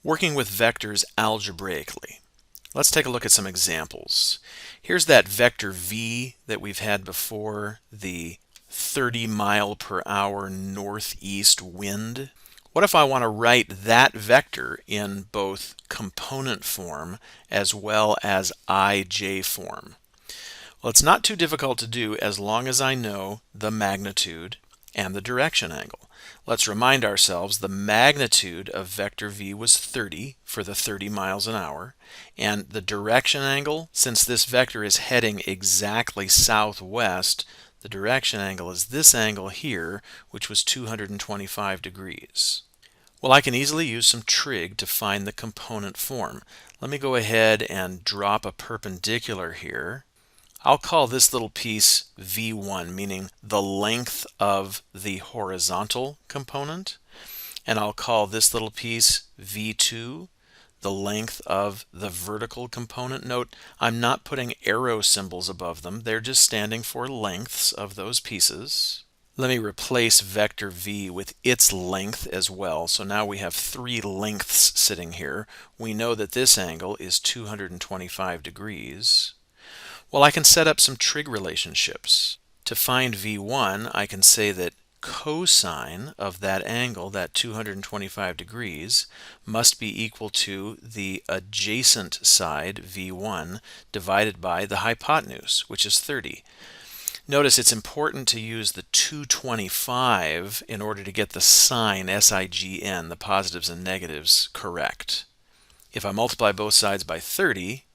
Working with vectors algebraically. Let's take a look at some examples. Here's that vector v that we've had before, the 30 mile per hour northeast wind. What if I want to write that vector in both component form as well as ij form? Well, it's not too difficult to do as long as I know the magnitude and the direction angle. Let's remind ourselves the magnitude of vector v was 30 for the 30 miles an hour, and the direction angle, since this vector is heading exactly southwest, the direction angle is this angle here, which was 225 degrees. Well, I can easily use some trig to find the component form. Let me go ahead and drop a perpendicular here. I'll call this little piece V1, meaning the length of the horizontal component, and I'll call this little piece V2, the length of the vertical component. Note, I'm not putting arrow symbols above them. They're just standing for lengths of those pieces. Let me replace vector v with its length as well. So now we have three lengths sitting here. We know that this angle is 225 degrees. Well, I can set up some trig relationships. To find v1, I can say that cosine of that angle, that 225 degrees, must be equal to the adjacent side, v1, divided by the hypotenuse, which is 30. Notice it's important to use the 225 in order to get the sign, S-I-G-N, the positives and negatives, correct. If I multiply both sides by 30,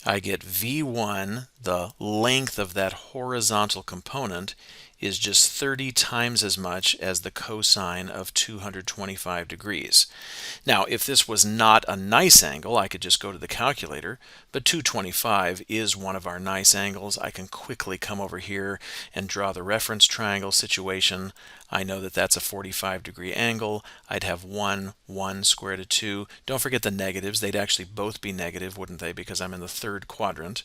I get v1, the length of that horizontal component, is just 30 times as much as the cosine of 225 degrees. Now, if this was not a nice angle, I could just go to the calculator, but 225 is one of our nice angles. I can quickly come over here and draw the reference triangle situation. I know that that's a 45-degree angle. I'd have 1, 1, square root of 2. Don't forget the negatives. They'd actually both be negative, wouldn't they, because I'm in the third quadrant.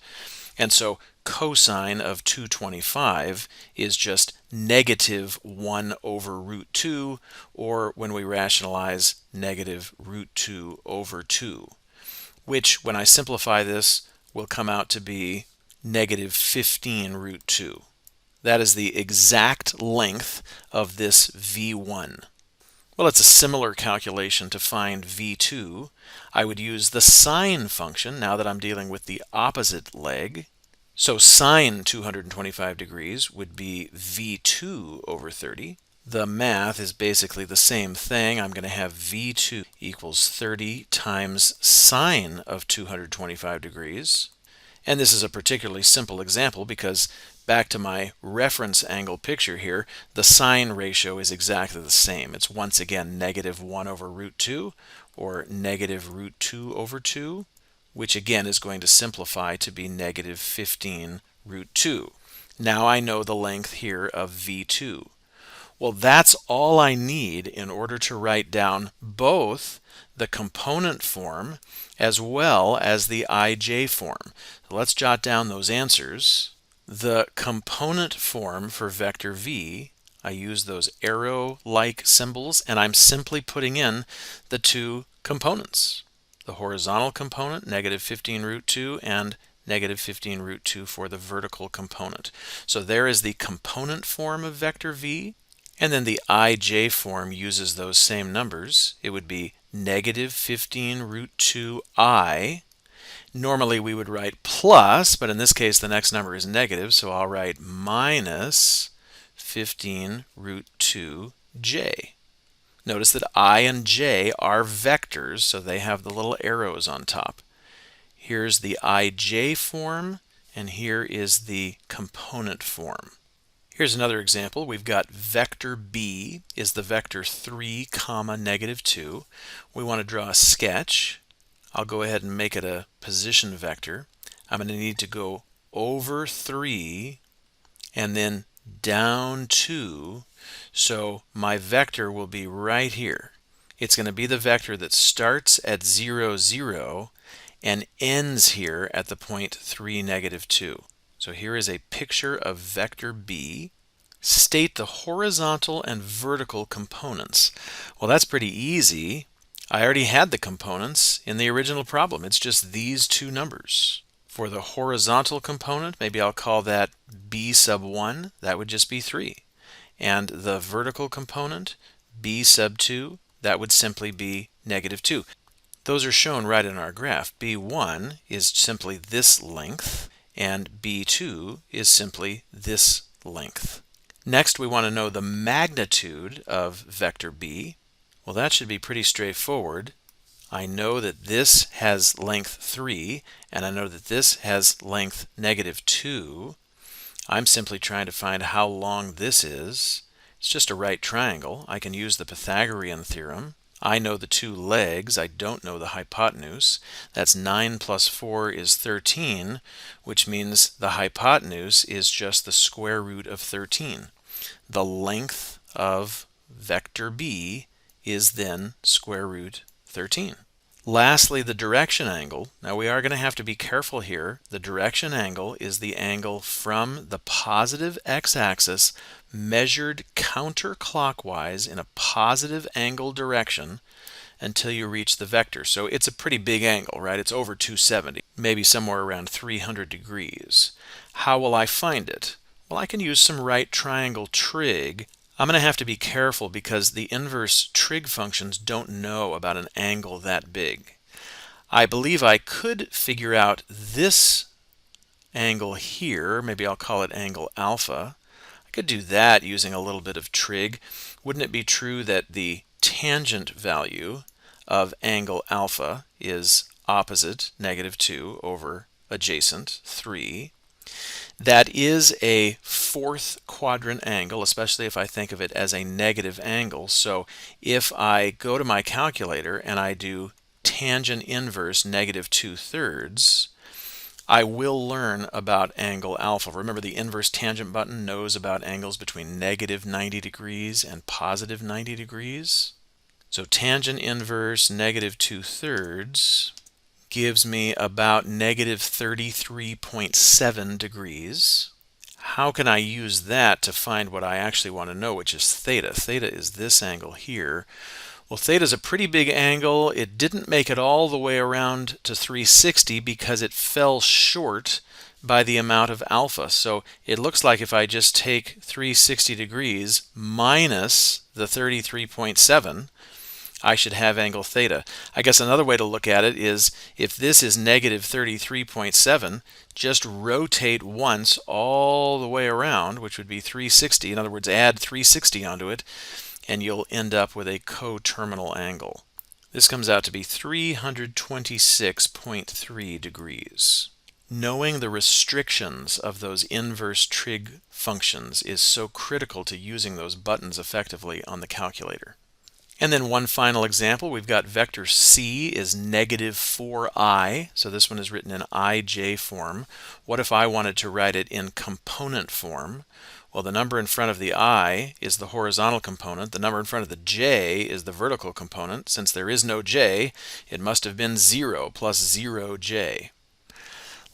And so cosine of 225 is just negative 1 over root 2, or when we rationalize, negative root 2 over 2, which, when I simplify this, will come out to be negative 15 root 2. That is the exact length of this v1. Well, it's a similar calculation to find v2. I would use the sine function now that I'm dealing with the opposite leg. So sine 225 degrees would be v2 over 30. The math is basically the same thing. I'm going to have v2 equals 30 times sine of 225 degrees. And this is a particularly simple example because, back to my reference angle picture here, the sine ratio is exactly the same. It's once again negative 1 over root 2, or negative root 2 over 2, which again is going to simplify to be negative 15 root 2. Now I know the length here of v2. Well, that's all I need in order to write down both the component form as well as the ij form. So let's jot down those answers. The component form for vector v, I use those arrow-like symbols, and I'm simply putting in the two components. The horizontal component, negative 15 root 2, and negative 15 root 2 for the vertical component. So there is the component form of vector v. And then the ij form uses those same numbers. It would be negative 15 root 2I. Normally we would write plus, but in this case the next number is negative, so I'll write minus 15 root 2j. Notice that I and j are vectors, so they have the little arrows on top. Here's the ij form, and here is the component form. Here's another example. We've got vector b is the vector 3, comma, negative 2. We want to draw a sketch. I'll go ahead and make it a position vector. I'm going to need to go over 3 and then down 2. So my vector will be right here. It's going to be the vector that starts at 0, 0 and ends here at the point 3, negative 2. So here is a picture of vector b. State the horizontal and vertical components. Well, that's pretty easy. I already had the components in the original problem. It's just these two numbers. For the horizontal component, maybe I'll call that b sub 1. That would just be 3. And the vertical component, b sub 2, that would simply be negative 2. Those are shown right in our graph. b1 is simply this length, and b2 is simply this length. Next, we want to know the magnitude of vector b. Well, that should be pretty straightforward. I know that this has length 3, and I know that this has length negative 2. I'm simply trying to find how long this is. It's just a right triangle. I can use the Pythagorean theorem. I know the two legs. I don't know the hypotenuse. That's 9 plus 4 is 13, which means the hypotenuse is just the square root of 13. The length of vector b is then square root 13. Lastly, the direction angle. Now we are going to have to be careful here. The direction angle is the angle from the positive x-axis measured counterclockwise in a positive angle direction until you reach the vector. So it's a pretty big angle, right? It's over 270, maybe somewhere around 300 degrees. How will I find it? Well, I can use some right triangle trig. I'm going to have to be careful because the inverse trig functions don't know about an angle that big. I believe I could figure out this angle here. Maybe I'll call it angle alpha. I could do that using a little bit of trig. Wouldn't it be true that the tangent value of angle alpha is opposite negative 2 over adjacent 3? That is a fourth quadrant angle, especially if I think of it as a negative angle. So if I go to my calculator and I do tangent inverse negative 2/3, I will learn about angle alpha. Remember, the inverse tangent button knows about angles between negative 90 degrees and positive 90 degrees. So tangent inverse negative 2/3 gives me about negative 33.7 degrees. How can I use that to find what I actually want to know, which is theta? Theta is this angle here. Well, theta is a pretty big angle. It didn't make it all the way around to 360 because it fell short by the amount of alpha. So it looks like if I just take 360 degrees minus the 33.7, I should have angle theta. I guess another way to look at it is if this is negative 33.7, just rotate once all the way around, which would be 360. In other words, add 360 onto it, and you'll end up with a coterminal angle. This comes out to be 326.3 degrees. Knowing the restrictions of those inverse trig functions is so critical to using those buttons effectively on the calculator. And then one final example, we've got vector c is negative 4i, so this one is written in ij form. What if I wanted to write it in component form? Well, the number in front of the I is the horizontal component. The number in front of the j is the vertical component. Since there is no j, it must have been 0 plus 0j.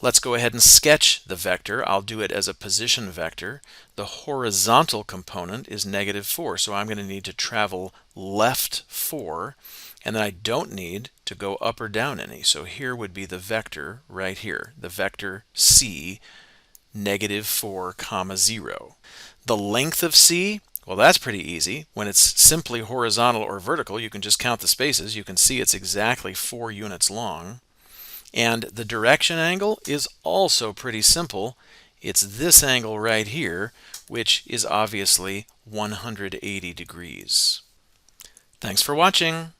Let's go ahead and sketch the vector. I'll do it as a position vector. The horizontal component is negative 4, so I'm going to need to travel left 4, and then I don't need to go up or down any. So here would be the vector right here, the vector c, negative 4, comma 0. The length of c, well, that's pretty easy. When it's simply horizontal or vertical, you can just count the spaces. You can see it's exactly 4 units long. And the direction angle is also pretty simple. It's this angle right here, which is obviously 180 degrees. Thanks for watching.